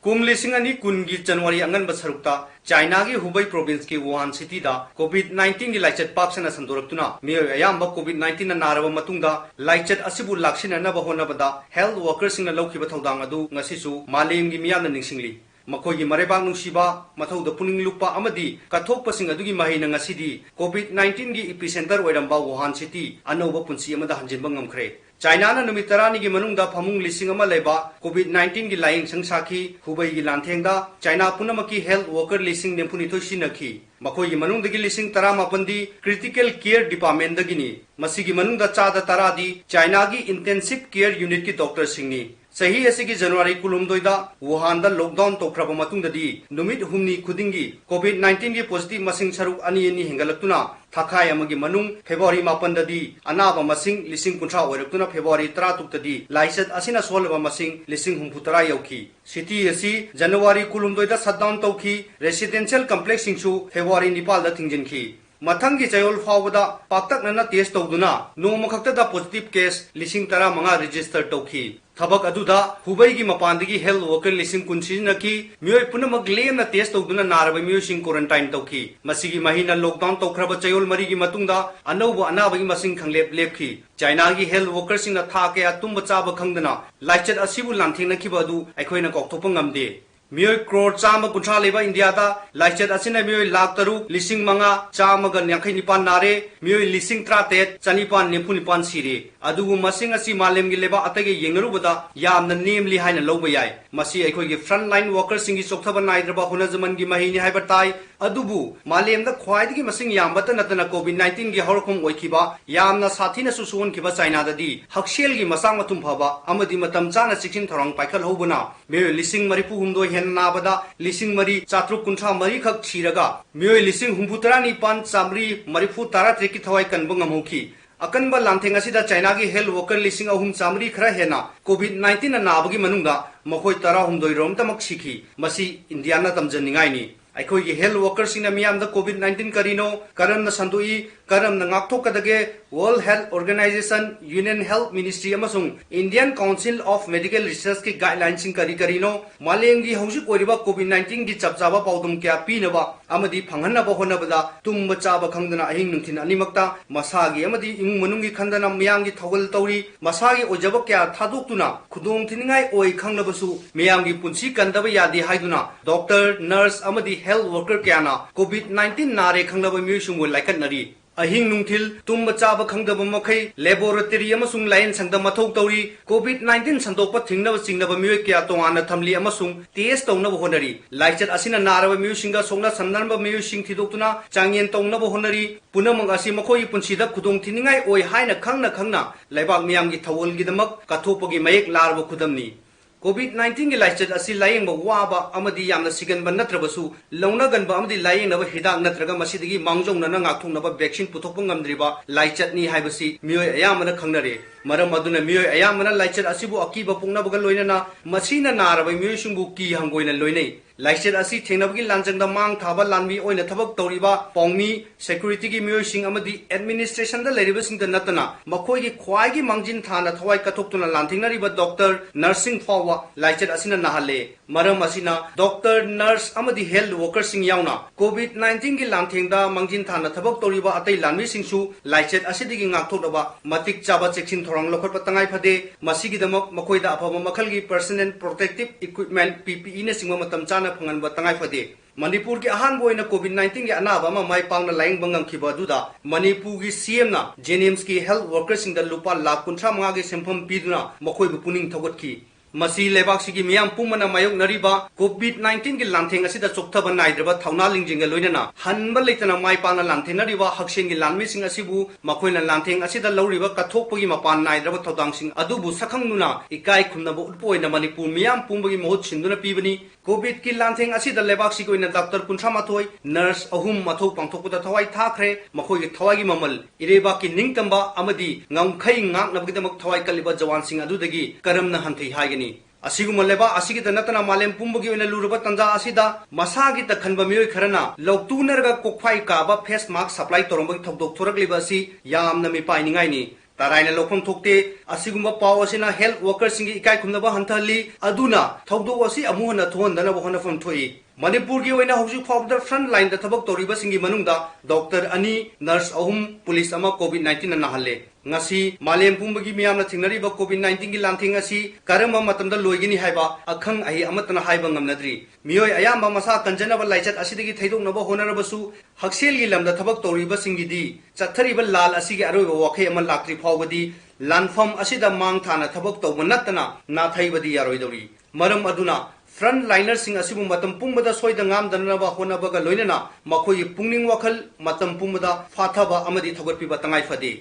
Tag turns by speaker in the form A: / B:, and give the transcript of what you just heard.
A: कुम लिसिंग अनि कुनगी जनवरी अंगन बसरुक्ता चाइना की हुबई प्रोविंस की वुहान सिटी दा कोविड-19 की लाइचत पाक्सना संदोरक्तुना मियोय अयाम कोविड-19 नारब मतुंगदा लाइचत असिबु लाक्सिननब होनबदा हेल्थ वर्कर्स लौखिब थौदांग अदु ngasisu मालेमगी मियामना निंगसिंगली मखोगी मरेबाग नुसीबा मथौदा पुनिंग लुपा अमदी कथोकपसिंग अदुगी महिना ngasiदी कोविड-19 की एपिसेंटर ओइरंबा वुहान सिटी अनौबा पुंसी अमदा हंजिनबा ngमखरे चाइना नुमित तरानी की मनुंगदा फमुंग लिसिंग अमा लेबा कोविड-19 की लाइंग संसाखी हुबई की लांथेंगदा चाइना पुनमकी हेल्थ वर्कर लिसिंग नेफुनिथोय सिनखी मखोई मनुंगदगी लिसिंग तरा मापंदी क्रिटिकल केयर डिपार्टमेंट दगिनी मसीगी मनुंगदा चादा तरादी चाइना की इंटेंसिव केयर यूनिट की डॉक्टर सिंगनी सही असिगी जनवरी कुलुमदोइदा वुहान दा लॉकडाउन तोख्रब मतुंगददी नुमित हुमनी खुदिंगी कोविड-19 की पॉजिटिव मसिंग सरुक अनि हेंगलक्तुना थाखाय अमगी मनुंग फेब्रुआरी मापनददी अनाबा मसिंग लिसिंग कुंट्रा ओइरक्तुना फेब्रुआरी 30 लाइसत असिना सोलबा मसिंग लिसिंग हुमफुतरा यौखी सिटी असि जनवरी कुलुमदोइदा शटडाउन तौखी रेसिडेंशियल कॉम्प्लेक्स सिंगसु फेब्रुआरी 9 दा थिंजिनखी मथंगी चयोल फावदा पाक्तकनना टेस्ट तौदुना नोमखक्तदा पॉजिटिव केस लिसिंग 15 रजिस्टर तौखी थबक अदुदा हुबई की मपानदगी हेल्थ वर्कर लिसिंग कुंसिनकी मियोय पुनमक लेमना टेस्ट तौदुना नारब मियोसिंग क्वारंटाइन तौखी मसिगी महिना लॉकडाउन तौख्रब चयोल मरी की मतुंगदा अनौब अनाबगी मसिंग खंगलेप लेपखी चाइना की हेल्थ वर्कर सिंगना था कया तुंब चाब खंगदना लाइचत असिबु लांथेंगनखिबा अदु अखोयना कौथोप ngamde मियोय क्रोर चाम कुंट्रा लेबा इंडिया दा लाइचत असिना मियोय लाख तरुक लिसिंग मंगा चामग न्याखै निपान नारे मियोय लिसिंग 37 चनिपान निफु निपान सिरे अदुगु मसिंग असि मालेम गी लेबा अतगे येंगरुबदा यामना नेमली हाइना लौबा याय मसि अखोय गी फ्रंट लाइन वर्कर सिंगी सोक्थबा नाइद्रबा हुनजमन गी महिनी हाइबा ताई अदुबु मालेम दा ख्वाइदगी मसिंग यामबत नतना कोविड-19 गी हरखम ओइखिबा यामना साथीना सुसुन खिबा चाइना ददी हक्सेल गी मसांग मथुम फबा अमदि मतम चाना सिक्सिन थरंग पाइखल होबना मियोय लिसिंग मरिपु हुमदो नाबदा लिसिंग मरी चात्रुक कुंठा मरी खक छिरगा मियोय लिसिंग हुमफुतरा निपान चामरी मरिफु तारा त्रेकी थवाई कनबो ngमौखी अकनबा लांथेंग असिदा चाइना की हेल्थ वर्कर लिसिंग अहुम चामरी खरा हेना कोविड-19 नाबगी मनुंगदा मखोय तरा हुमदोय रोम तमक सिखी मसी इंडिया ना तमजनिंगाइनी अखोय की हेल्थ वर्कर सिंग मियाम द कोविड-19 करिनो करम न संदुई करम न ngakthokadage world health organization union health ministry अमसुंग Indian council of medical research की गाइडलाइन सिंग करिनो मालेंगी हौजिक ओरिबा कोविड-19 की चपचाबा पाउदम क्या पीनबा अमदी फंगहनबा होनबदा तुम चाबा खंगदना अहिंग नुंथिन अनिमक्ता मसागी अमदी इमुंग मनुंगी खंदना मियांगी थौगल तौरी मसागी ओजब क्या थादोक्तुना खुदोंग थिनिंगाई ओइ खंगलबसु मियांगी पुंसी कंदबा यादे हाइदुना डॉक्टर नर्स अमदी हेल्थ वर्कर क्या कोविड-19 नारे खंगलबा म्यूसुंग लाइकनरी अहिंग नुंथिल तुम चाब खंगदब मखै लेबोरेटरी अमसुंग लाइन संगद मथौ तौरी कोविड-19 संदोप थिंगनब चिंगनब मियोय क्या तोंगाना थमली अमसुंग टेस्ट तौनब होनरी लाइचत असिना नारब म्यूसिंग सोंगना समनब म्यूसिंग थिदोक्तुना चांगयन तौनब होनरी पुनमंग असि मखोई पुंसीदा खुदोंग थिनिंगाई ओय हाइना खंगना लेबाक मियामगी थवलगिदमक कथोपगी मयेक लारब खुदमनी कोविड-19 की लाइचत असि लायेंग वाबा अमदी यामना सिगनब नत्रबसु लौनगनब अमदी लायेंगनब हिदाक नत्रगा मसिदगी मांगजौनना ngakthongnaba वैक्सीन पुथोकप ngamdriba लाइचतनी हाइबसी मियोय अयामना खंगनरे मरम अदुना मियोय अयामना लाइचत असिबु अकीबा पुंगनबगा लोइनना मसिना नारब मियोयसिंगबु की हंगोइना लोइनै लाइचत असि थेंगनबगी लांजंगदा मांग थाबा लानमी ओइना थबक तौरिबा पौमी सिक्युरिटी की मियोयसिंग अमदी एडमिनिस्ट्रेशन दा लेरिबसिंग दा नतना मखोयगी ख्वाइगी मांगजिन थाना थवाई कथोक्तुना लांथेंगनरिबा डॉक्टर नर्सिंग फावा लाइचत असिना नाहले मरम असिना डॉक्टर नर्स अमदी हेल्थ वर्कर सिंग यावना कोविड-19 की लांथेंगदा मांगजिन थाना थबक तौरिबा अतै लानमी सिंगसु लाइचत असिदगी ngakthokdaba मतिक चाबा चेक्सिन थोरंग लखोटपा तंगाई फदे मसिगिदमक मखोयदा अफबा मखलगी पर्सनल प्रोटेक्टिव इक्विपमेंट PPE ने सिंगमा मतम चाना फंगनबा तंगाई फदे मणिपुर के अहान बोइना कोविड-19 के अनाबा माई पांगना लाइंग बंगम खिबदुदा मणिपुर की CM ना जेनेम्स की हेल्थ वर्कर सिंग दा लुपा लाख 35 के सेंफम पीदुना मखोयबु पुनिंग थगोटखी मसी लेबाक्सिगी मियाम पुमना मायोग नरिबा कोविड-19 की लांथेंग असिदा चोक्थबा नाइद्रबा थौना लिंजिंग लोइनना हनबा लेतना माई पांगना लांथेंग नरिबा हक्सेंग की लानमिसिंग असिबु मखोयना लांथेंग असिदा लौरिबा कथोकपगी मपान नाइद्रबा थौदांगसिंग अदुबु सखंगनुना इकाई खुमनबा उटपोइना मणिपुर मियाम पुंबगी महूत सिंदुना पीबनी कोविड की लांथेंग असिदा लेबाक्सिगी ओइना डॉक्टर 38 नर्स अहुम मथौ पांथोकपदा थवाई थाखरे मखोयगी थवाईगी ममल इरेबा की निंगतंबा अमदी ngamkhai ngaknabgidamak थवाई कलिबा जवानसिंग अदुदगी करमना हंथै हाइगनी असिगुम लेबा असिगी तनतना मालेम पुंबगी ओइना लुरबा तंजा असिदा मसागी तखनबा मियोय खरना लौतुनरगा कोखफाई काबा फेस मास्क सप्लाई तोरंबगी थौदोक थोरकलिबा असि यामना मिपाइनिंगाइनी तराइना लौफम थोक्ते असिगुम्बा पाव असिना हेल्थ वर्कर्स इकाई खुमनबा हंथहली अदुना थौदोक असि अमुहन थोहनदनबा होनफम थोई मणिपुर की ओइना हौजिक फाउदा फ्रंट लाइन दा थबक तौरिबसिंगी मनुंगदा डॉक्टर अनि नर्स अहुम पुलिस अमा कोविड 19 ना नाहले ngasi malem pumbagi miyamna thingnari ba covid 19 gi lanthing asi karama matamda loigini haiba akhang ahi amatna haiba ngamnadri miyoi ayamba masa kanjana ba laichat asidagi thaidokna ba honarabasu haksel gi lamda thabak tauриba singi di chathari ba lal asi gi aroi wakhai ama laktri phawbadi lanfam asida mang thana thabak tawba natna na thaibadi yaroi dori maram aduna front liner सिंह असिबु मतम पुंबदा सोइदा ngam danaba honaba ga loinana makhoi pungning wakhal matam pumbada फाथाबा अमदि थगरपिबा तंगाई फदे।